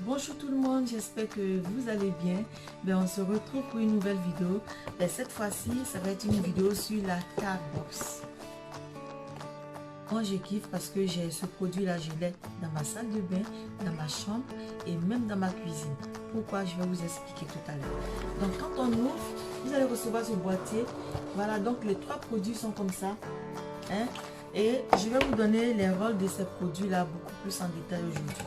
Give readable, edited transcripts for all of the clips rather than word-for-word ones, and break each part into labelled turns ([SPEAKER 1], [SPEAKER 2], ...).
[SPEAKER 1] Bonjour tout le monde, j'espère que vous allez bien. On se retrouve pour une nouvelle vidéo. Cette fois-ci, ça va être une vidéo sur la Carbox. Moi, je kiffe parce que j'ai ce produit-là, je l'ai dans ma salle de bain, dans ma chambre et même dans ma cuisine. Pourquoi? Je vais vous expliquer tout à l'heure. Donc, quand on ouvre, vous allez recevoir ce boîtier. Voilà, donc les trois produits sont comme ça. Et je vais vous donner les rôles de ces produits-là beaucoup plus en détail aujourd'hui.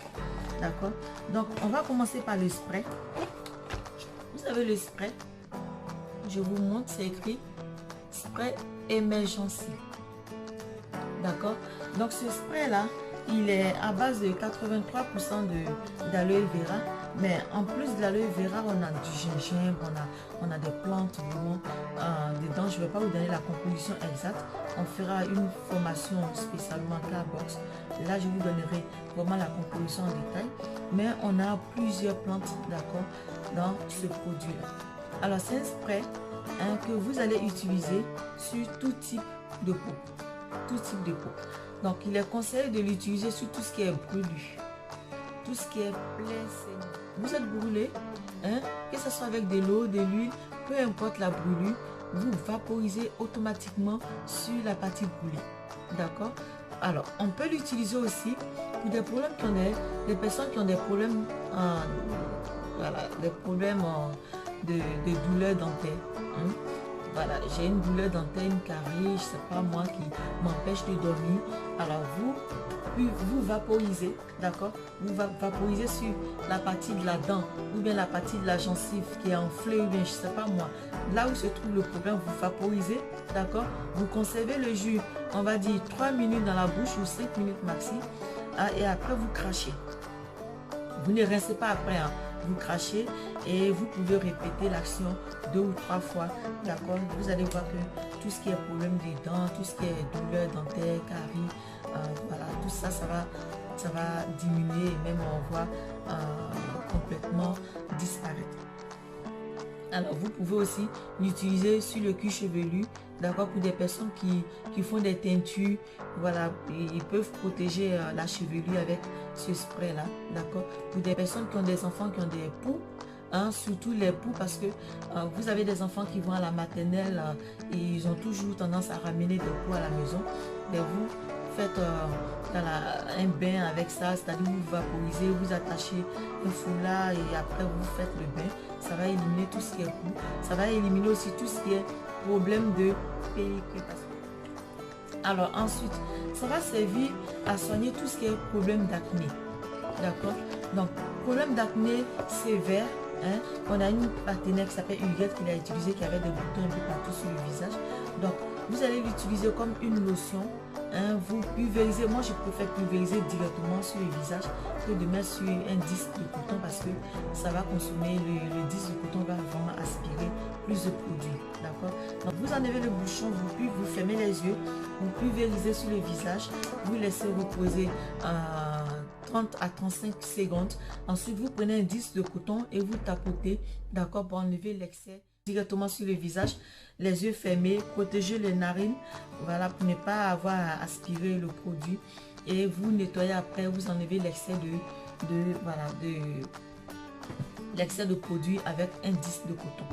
[SPEAKER 1] D'accord? Donc, on va commencer par le spray. Vous avez le spray. Je vous montre, c'est écrit spray émergency. D'accord? Donc, ce spray-là, il est à base de 83% d'aloe vera. Mais en plus de l'aloe vera, on a du gingembre, on a des plantes vraiment dedans. Je ne vais pas vous donner la composition exacte. On fera une formation spécialement Carbox. Là, je vous donnerai vraiment la composition en détail. Mais on a plusieurs plantes, d'accord, dans ce produit-là. Alors, c'est un spray que vous allez utiliser sur tout type de peau. Tout type de peau. Donc, il est conseillé de l'utiliser sur tout ce qui est brûlu. Tout ce qui est plein saignant. Vous êtes brûlé, que ce soit avec de l'eau, de l'huile, peu importe la brûlure, vous vaporisez automatiquement sur la partie brûlée. D'accord? Alors, on peut l'utiliser aussi pour des problèmes des personnes qui ont des problèmes, des problèmes de douleur dentaire. Voilà, j'ai une douleur dentaire, une carie, je ne sais pas moi, qui m'empêche de dormir. Alors, vous vaporisez, d'accord? Vous vaporisez sur la partie de la dent ou bien la partie de la gencive qui est enflée ou bien je ne sais pas moi. Là où se trouve le problème, vous vaporisez, d'accord? Vous conservez le jus, on va dire 3 minutes dans la bouche ou 5 minutes maxi. Et après, vous crachez. Vous ne rincez pas après, vous crachez et vous pouvez répéter l'action 2 ou 3 fois, d'accord? Vous allez voir que tout ce qui est problème des dents, tout ce qui est douleur dentaire, carie, voilà, tout ça, ça va diminuer et même on va complètement disparaître. Alors, vous pouvez aussi l'utiliser sur le cuir chevelu, d'accord, pour des personnes qui font des teintures, voilà, ils peuvent protéger la chevelure avec ce spray-là, d'accord. Pour des personnes qui ont des enfants qui ont des poux, surtout les poux, parce que vous avez des enfants qui vont à la maternelle et ils ont toujours tendance à ramener des poux à la maison, mais vous faites un bain avec ça, c'est-à-dire vous vaporisez, vous attachez un foulard et après vous faites le bain. Ça va éliminer tout ce qui est poux. Ça va éliminer aussi tout ce qui est problème de pénétration. Alors ensuite, ça va servir à soigner tout ce qui est problème d'acné. D'accord? Donc, problème d'acné sévère. On a une partenaire qui s'appelle Huguette qui l'a utilisé, qui avait des boutons un peu partout sur le visage. Donc, vous allez l'utiliser comme une lotion. Vous pulvérisez, moi je préfère pulvériser directement sur le visage que de mettre sur un disque de coton parce que ça va consommer, le disque de coton va vraiment aspirer plus de produits, d'accord? Donc vous enlevez le bouchon, vous fermez les yeux, vous pulvérisez sur le visage, vous laissez reposer 30 à 35 secondes. Ensuite vous prenez un disque de coton et vous tapotez, d'accord, pour enlever l'excès directement sur le visage, les yeux fermés, protéger les narines, voilà, pour ne pas avoir à aspirer le produit et vous nettoyez après, vous enlevez l'excès l'excès de produit avec un disque de coton.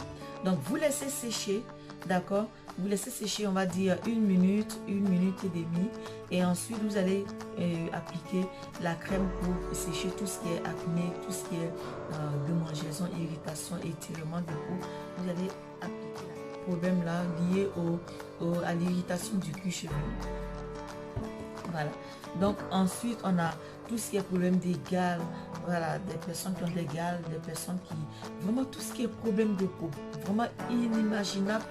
[SPEAKER 1] Donc vous laissez sécher, d'accord, vous laissez sécher, on va dire 1 minute et demie et ensuite vous allez appliquer la crème pour sécher tout ce qui est acné, tout ce qui est démangeaison, irritation, étirement de peau. Vous allez appliquer le problème là lié à l'irritation du cuir chevelu. Voilà. Donc ensuite on a tout ce qui est problème des gales, voilà, des personnes qui ont des gales, des personnes qui... Vraiment tout ce qui est problème de peau, vraiment inimaginable.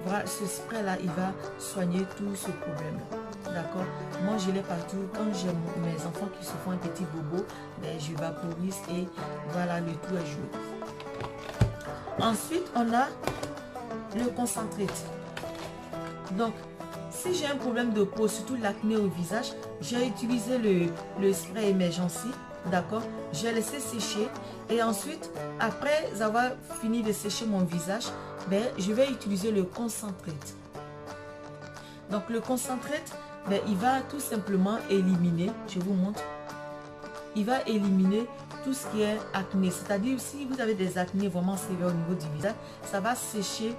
[SPEAKER 1] Voilà, ce spray là, il va soigner tout ce problème. D'accord? Moi je l'ai partout. Quand j'ai mes enfants qui se font un petit bobo, je vaporise et voilà, le tout est joué. Ensuite on a le concentré. Donc si j'ai un problème de peau, surtout l'acné au visage, j'ai utilisé le spray Emergency, d'accord? J'ai laissé sécher et ensuite, après avoir fini de sécher mon visage, je vais utiliser le concentré. Donc le concentré, il va tout simplement éliminer, je vous montre, il va éliminer tout ce qui est acné. C'est-à-dire, si vous avez des acnés vraiment sévères au niveau du visage, ça va sécher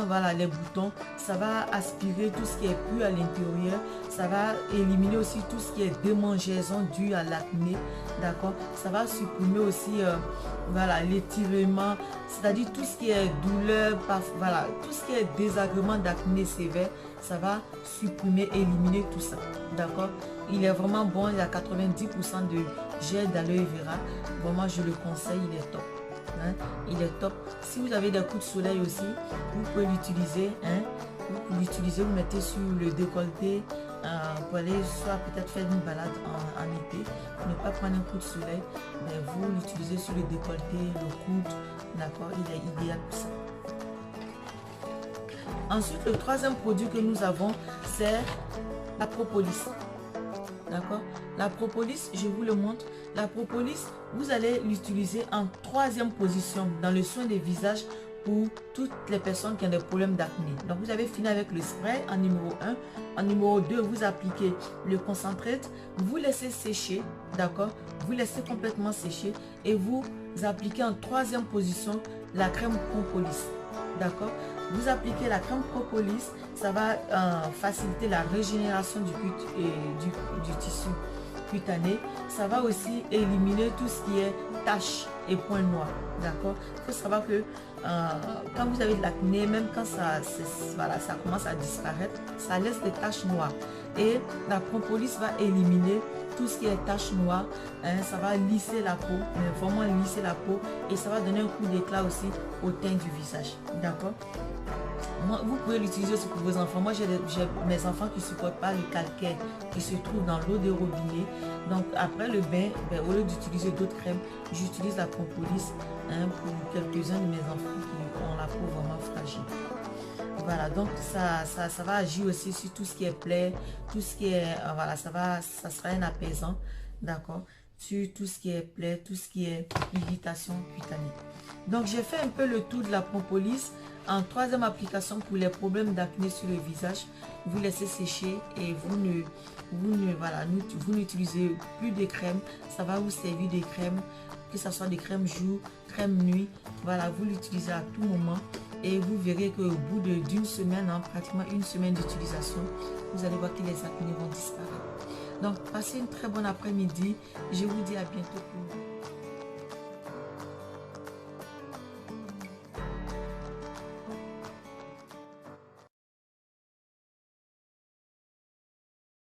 [SPEAKER 1] voilà, les boutons, ça va aspirer tout ce qui est pu à l'intérieur, ça va éliminer aussi tout ce qui est démangeaison due à l'acné, d'accord. Ça va supprimer aussi voilà, l'étirement, c'est-à-dire tout ce qui est douleur, voilà, tout ce qui est désagrément d'acné sévère, ça va supprimer, éliminer tout ça, d'accord. Il est vraiment bon, il y a 90% de gel d'aloe vera, vraiment je le conseille, il est top. Il est top. Si vous avez des coups de soleil aussi, vous pouvez l'utiliser. Vous l'utilisez, vous mettez sur le décolleté pour aller soit peut-être faire une balade en été. Ne pas prendre un coup de soleil, mais vous l'utilisez sur le décolleté, le coude. D'accord, il est idéal pour ça. Ensuite, le troisième produit que nous avons, c'est la propolis. D'accord, la propolis, je vous le montre. La propolis, vous allez l'utiliser en troisième position dans le soin des visages pour toutes les personnes qui ont des problèmes d'acné. Donc, vous avez fini avec le spray en numéro 1. En numéro 2, vous appliquez le concentré. Vous laissez sécher, d'accord. Vous laissez complètement sécher et vous appliquez en troisième position la crème propolis. D'accord. Vous appliquez la crème propolis, ça va faciliter la régénération du tissu cutané. Ça va aussi éliminer tout ce qui est taches et points noirs. D'accord. Il faut savoir que quand vous avez de l'acné, même quand voilà, ça commence à disparaître, ça laisse des taches noires. Et la propolis va éliminer tout ce qui est taches noires, ça va lisser la peau, vraiment lisser la peau, et ça va donner un coup d'éclat aussi au teint du visage. D'accord. Vous pouvez l'utiliser aussi pour vos enfants. Moi, j'ai mes enfants qui ne supportent pas le calcaire qui se trouve dans l'eau des robinets. Donc, après le bain, au lieu d'utiliser d'autres crèmes, j'utilise la propolis pour quelques-uns de mes enfants qui ont la peau vraiment fragile. Voilà, donc ça va agir aussi sur tout ce qui est plaie, tout ce qui est, voilà, ça sera un apaisant, d'accord, sur tout ce qui est plaie, tout ce qui est irritation cutanée. Donc, j'ai fait un peu le tour de la propolis. En troisième application pour les problèmes d'acné sur le visage, vous laissez sécher et vous n'utilisez plus de crème. Ça va vous servir des crèmes, que ce soit des crèmes jour, crème nuit. Voilà, vous l'utilisez à tout moment et vous verrez qu'au bout d'une semaine, pratiquement une semaine d'utilisation, vous allez voir que les acnés vont disparaître. Donc, passez une très bonne après-midi. Je vous dis à bientôt pour